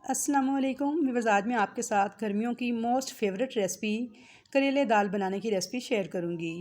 अस्सलामुअलैकुम व्यूअर्स, आज मैं आपके साथ गर्मियों की मोस्ट फेवरेट रेसिपी करेले दाल बनाने की रेसिपी शेयर करूंगी।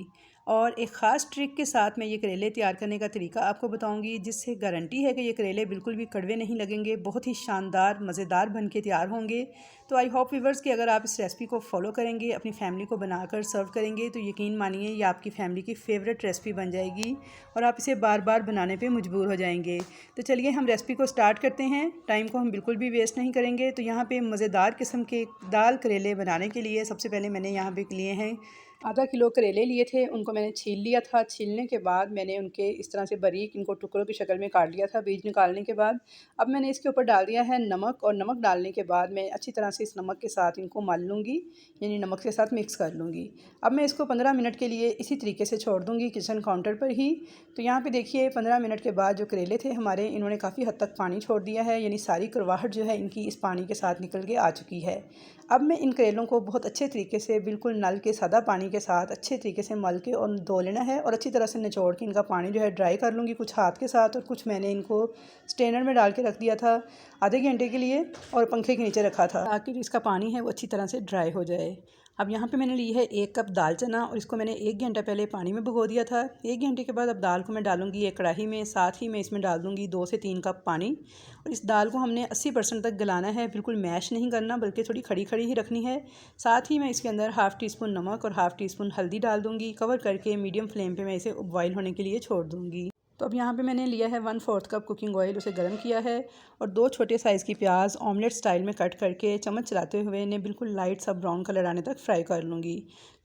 और एक ख़ास ट्रिक के साथ मैं ये करेले तैयार करने का तरीका आपको बताऊंगी, जिससे गारंटी है कि ये करेले बिल्कुल भी कड़वे नहीं लगेंगे, बहुत ही शानदार मज़ेदार बन के तैयार होंगे। तो आई होप व्यूअर्स कि अगर आप इस रेसिपी को फॉलो करेंगे, अपनी फैमिली को बनाकर सर्व करेंगे, तो यकीन मानिए ये आपकी फैमिली की फ़ेवरेट रेसिपी बन जाएगी और आप इसे बार बार बनाने पर मजबूर हो जाएंगे। तो चलिए हम रेसिपी को स्टार्ट करते हैं। टाइम को हम बिल्कुल भी वेस्ट नहीं करेंगे। तो यहाँ पे मज़ेदार किस्म के दाल करेले बनाने के लिए सबसे पहले मैंने यहाँ पे लिए हैं आधा किलो करेले लिए थे। उनको मैंने छील लिया था। छीलने के बाद मैंने उनके इस तरह से बारीक इनको टुकड़ों की शक्ल में काट लिया था बीज निकालने के बाद। अब मैंने इसके ऊपर डाल दिया है नमक, और नमक डालने के बाद मैं अच्छी तरह से इस नमक के साथ इनको मल लूँगी, यानी नमक के साथ मिक्स कर लूँगी। अब मैं इसको 15 मिनट के लिए इसी तरीके से छोड़ दूँगी किचन काउंटर पर ही। तो यहाँ पे देखिए 15 मिनट के बाद जो करेले थे हमारे, इन्होंने काफ़ी हद तक पानी छोड़ दिया है, यानी सारी करवाहट जो है इनकी इस पानी के साथ निकल के आ चुकी है। अब मैं इन करेलों को बहुत अच्छे तरीके से बिल्कुल नल के सादा पानी के साथ अच्छे तरीके से मल के और धो लेना है, और अच्छी तरह से निचोड़ के इनका पानी जो है ड्राई कर लूँगी, कुछ हाथ के साथ और कुछ मैंने इनको स्ट्रेनर में डाल के रख दिया था आधे घंटे के लिए, और पंखे के नीचे रखा था ताकि इसका पानी है वो अच्छी तरह से ड्राई हो जाए। अब यहाँ पे मैंने ली है 1 कप दाल चना, और इसको मैंने 1 घंटा पहले पानी में भिगो दिया था। 1 घंटे के बाद अब दाल को मैं डालूंगी एक कढ़ाई में, साथ ही मैं इसमें डाल दूँगी 2 से 3 कप पानी। और इस दाल को हमने 80% तक गलाना है, बिल्कुल मैश नहीं करना, बल्कि थोड़ी खड़ी खड़ी ही रखनी है। साथ ही मैं इसके अंदर हाफ़ टी स्पून नमक और हाफ़ टी स्पून हल्दी डाल दूँगी। कवर करके मीडियम फ्लेम पर मैं इसे बॉयल होने के लिए छोड़ दूँगी। तो अब यहाँ पे मैंने लिया है 1/4 कप कुकिंग ऑयल, उसे गर्म किया है, और 2 छोटे साइज़ की प्याज ऑमलेट स्टाइल में कट करके चम्मच चलाते हुए इन्हें बिल्कुल लाइट सा ब्राउन कलर आने तक फ्राई कर लूँगी।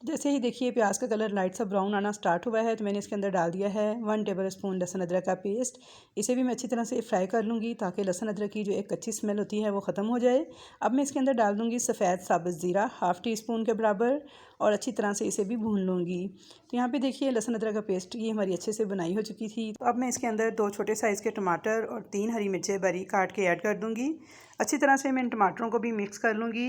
जैसे ही देखिए प्याज का कलर लाइट सा ब्राउन आना स्टार्ट हुआ है, तो मैंने इसके अंदर डाल दिया है 1 टेबल स्पून लहसुन अदरक का पेस्ट। इसे भी मैं अच्छी तरह से फ्राई कर लूँगी ताकि लहसुन अदरक की जो एक कच्ची स्मेल होती है वो ख़त्म हो जाए। अब मैं इसके अंदर डाल दूँगी सफ़ेद साबुत ज़ीरा हाफ़ टी स्पून के बराबर, और अच्छी तरह से इसे भी भून लूँगी। तो यहाँ पे देखिए लहसुन अदरक का पेस्ट ये हमारी अच्छे से बनाई हो चुकी थी। तो अब मैं इसके अंदर 2 छोटे साइज़ के टमाटर और 3 हरी मिर्चें बारीक काट के ऐड कर दूँगी। अच्छी तरह से मैं इन टमाटरों को भी मिक्स कर लूँगी,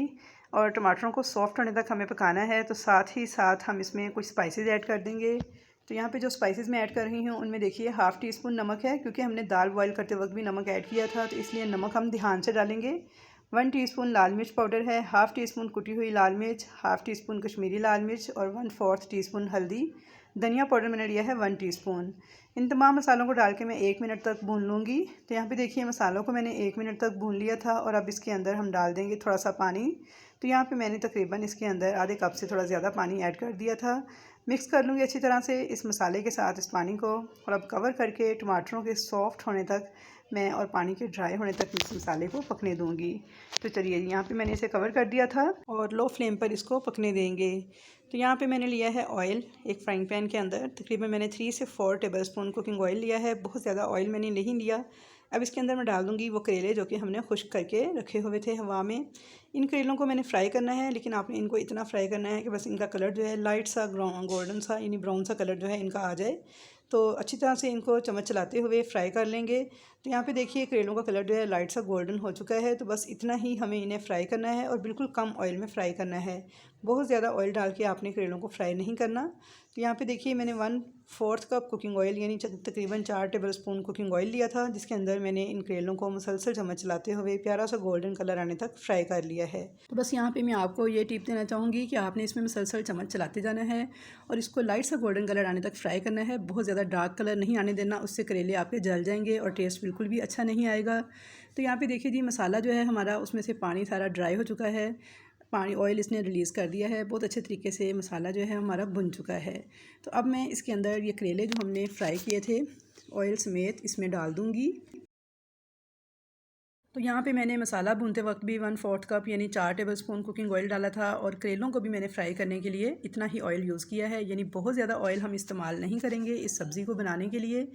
और टमाटरों को सॉफ्ट होने तक हमें पकाना है। तो साथ ही साथ हम इसमें कुछ स्पाइसेस ऐड कर देंगे। तो यहाँ पे जो स्पाइसेस मैं ऐड कर रही हूँ उनमें देखिए हाफ़ टी स्पून नमक है, क्योंकि हमने दाल बॉयल करते वक्त भी नमक ऐड किया था, तो इसलिए नमक हम ध्यान से डालेंगे। 1 टीस्पून लाल मिर्च पाउडर है, हाफ़ टी स्पून कुटी हुई लाल मिर्च, हाफ़ टी स्पून कश्मीरी लाल मिर्च, और 1/4 टीस्पून हल्दी। धनिया पाउडर मैंने लिया है 1 टीस्पून। इन तमाम मसालों को डाल के मैं 1 मिनट तक भून लूँगी। तो यहाँ पे देखिए मसालों को मैंने 1 मिनट तक भून लिया था, और अब इसके अंदर हम डाल देंगे थोड़ा सा पानी। तो यहाँ पे मैंने तकरीबन इसके अंदर आधे कप से थोड़ा ज़्यादा पानी ऐड कर दिया था। मिक्स कर लूँगी अच्छी तरह से इस मसाले के साथ इस पानी को, और अब कवर करके टमाटरों के सॉफ्ट होने तक मैं और पानी के ड्राई होने तक इस मसाले को पकने दूँगी। तो चलिए यहाँ पे मैंने इसे कवर कर दिया था, और लो फ्लेम पर इसको पकने देंगे। तो यहाँ पे मैंने लिया है ऑयल एक फ्राइंग पैन के अंदर, तकरीबन मैंने 3 से 4 टेबल स्पून कुकिंग ऑयल लिया है, बहुत ज़्यादा ऑयल मैंने नहीं लिया। अब इसके अंदर मैं डाल दूँगी वो करेले जो कि हमने खुश्क करके रखे हुए थे हवा में। इन करेलों को मैंने फ्राई करना है, लेकिन आपने इनको इतना फ्राई करना है कि बस इनका कलर जो है लाइट सा गोल्डन सा, यानी ब्राउन सा कलर जो है इनका आ जाए। तो अच्छी तरह से इनको चम्मच चलाते हुए फ्राई कर लेंगे। तो यहाँ पे देखिए करेलों का कलर जो है लाइट सा गोल्डन हो चुका है, तो बस इतना ही हमें इन्हें फ्राई करना है, और बिल्कुल कम ऑयल में फ्राई करना है। बहुत ज़्यादा ऑयल डाल के आपने करेलों को फ्राई नहीं करना। तो यहाँ पे देखिए मैंने 1/4 कप कुकिंग ऑयल, यानी तकरीबन 4 टेबल स्पून कुकिंग ऑयल लिया था, जिसके अंदर मैंने इन करेलों को मुसलसल चम्मच चलाते हुए प्यारा सा गोल्डन कलर आने तक फ्राई कर लिया है। तो बस यहाँ पे मैं आपको ये टिप देना चाहूँगी कि आपने इसमें मुसलसल चम्मच चलाते जाना है, और इसको लाइट सा गोल्डन कलर आने तक फ्राई करना है। बहुत ज़्यादा डार्क कलर नहीं आने देना, उससे करेले आपके जल जाएंगे और टेस्ट बिल्कुल भी अच्छा नहीं आएगा। तो यहाँ पे देखिए जी मसाला जो है हमारा, उसमें से पानी सारा ड्राई हो चुका है, पानी ऑयल इसने रिलीज़ कर दिया है, बहुत अच्छे तरीके से मसाला जो है हमारा भुन चुका है। तो अब मैं इसके अंदर ये करेले जो हमने फ्राई किए थे ऑयल समेत इसमें डाल दूँगी। तो यहाँ पे मैंने मसाला भूनते वक्त भी 1/4 कप यानी 4 टेबल स्पून कुकिंग ऑयल डाला था, और करेलों को भी मैंने फ्राई करने के लिए इतना ही ऑयल यूज़ किया है, यानी बहुत ज़्यादा ऑयल हम इस्तेमाल नहीं करेंगे इस सब्ज़ी को बनाने के लिए।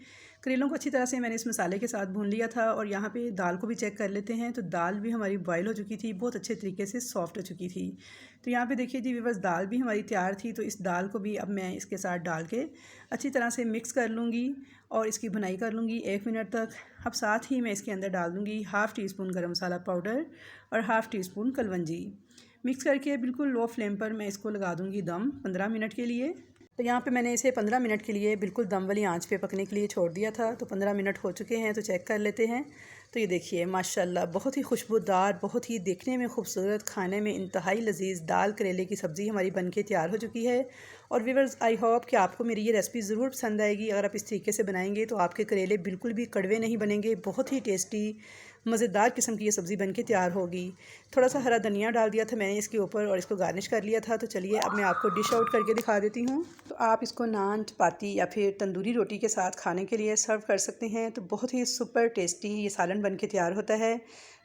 करेलों को अच्छी तरह से मैंने इस मसाले के साथ भून लिया था, और यहाँ पे दाल को भी चेक कर लेते हैं। तो दाल भी हमारी बॉयल हो चुकी थी, बहुत अच्छे तरीके से सॉफ्ट हो चुकी थी। तो यहाँ पे देखिए जी बस दाल भी हमारी तैयार थी। तो इस दाल को भी अब मैं इसके साथ डाल के अच्छी तरह से मिक्स कर लूँगी, और इसकी भुनाई कर लूँगी 1 मिनट तक। अब साथ ही मैं इसके अंदर डाल दूँगी हाफ़ टी स्पून गर्म मसाला पाउडर और half tea spoon kalonji. Mix करके बिल्कुल लो फ्लेम पर मैं इसको लगा दूँगी दम 15 मिनट के लिए। तो यहाँ पे मैंने इसे 15 मिनट के लिए बिल्कुल दम वाली आंच पे पकने के लिए छोड़ दिया था। तो 15 मिनट हो चुके हैं, तो चेक कर लेते हैं। तो ये देखिए माशाल्लाह बहुत ही खुशबूदार, बहुत ही देखने में खूबसूरत, खाने में इंतहाई लजीज दाल करेले की सब्ज़ी हमारी बनके तैयार हो चुकी है। और व्यूअर्स, आई होप कि आपको मेरी ये रेसिपी ज़रूर पसंद आएगी। अगर आप इस तरीके से बनाएंगे तो आपके करेले बिल्कुल भी कड़वे नहीं बनेंगे, बहुत ही टेस्टी मज़ेदार किस्म की ये सब्ज़ी बनके तैयार होगी। थोड़ा सा हरा धनिया डाल दिया था मैंने इसके ऊपर और इसको गार्निश कर लिया था। तो चलिए अब मैं आपको डिश आउट करके दिखा देती हूँ। तो आप इसको नान, चपाती या फिर तंदूरी रोटी के साथ खाने के लिए सर्व कर सकते हैं। तो बहुत ही सुपर टेस्टी ये सालन बन के तैयार होता है।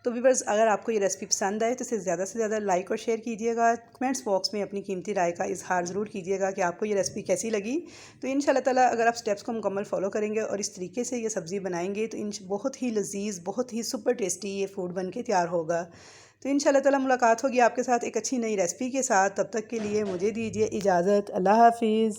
तो व्यूअर्स, अगर आपको ये रेसिपी पसंद आए तो इसे ज़्यादा से ज़्यादा लाइक और शेयर कीजिएगा। कमेंट्स बॉक्स में अपनी कीमती राय का इजहार ज़रूर कीजिएगा कि आपको ये रेसिपी कैसी लगी। तो इंशाल्लाह ताला अगर आप स्टेप्स को मुकम्मल फॉलो करेंगे और इस तरीके से ये सब्ज़ी बनाएंगे तो बहुत ही लजीज, बहुत ही सुपर टेस्टी ये फूड बन के तैयार होगा। तो इंशाल्लाह ताला मुलाकात होगी आपके साथ एक अच्छी नई रेसिपी के साथ। तब तक के लिए मुझे दीजिए इजाज़त। अल्लाह हाफिज़।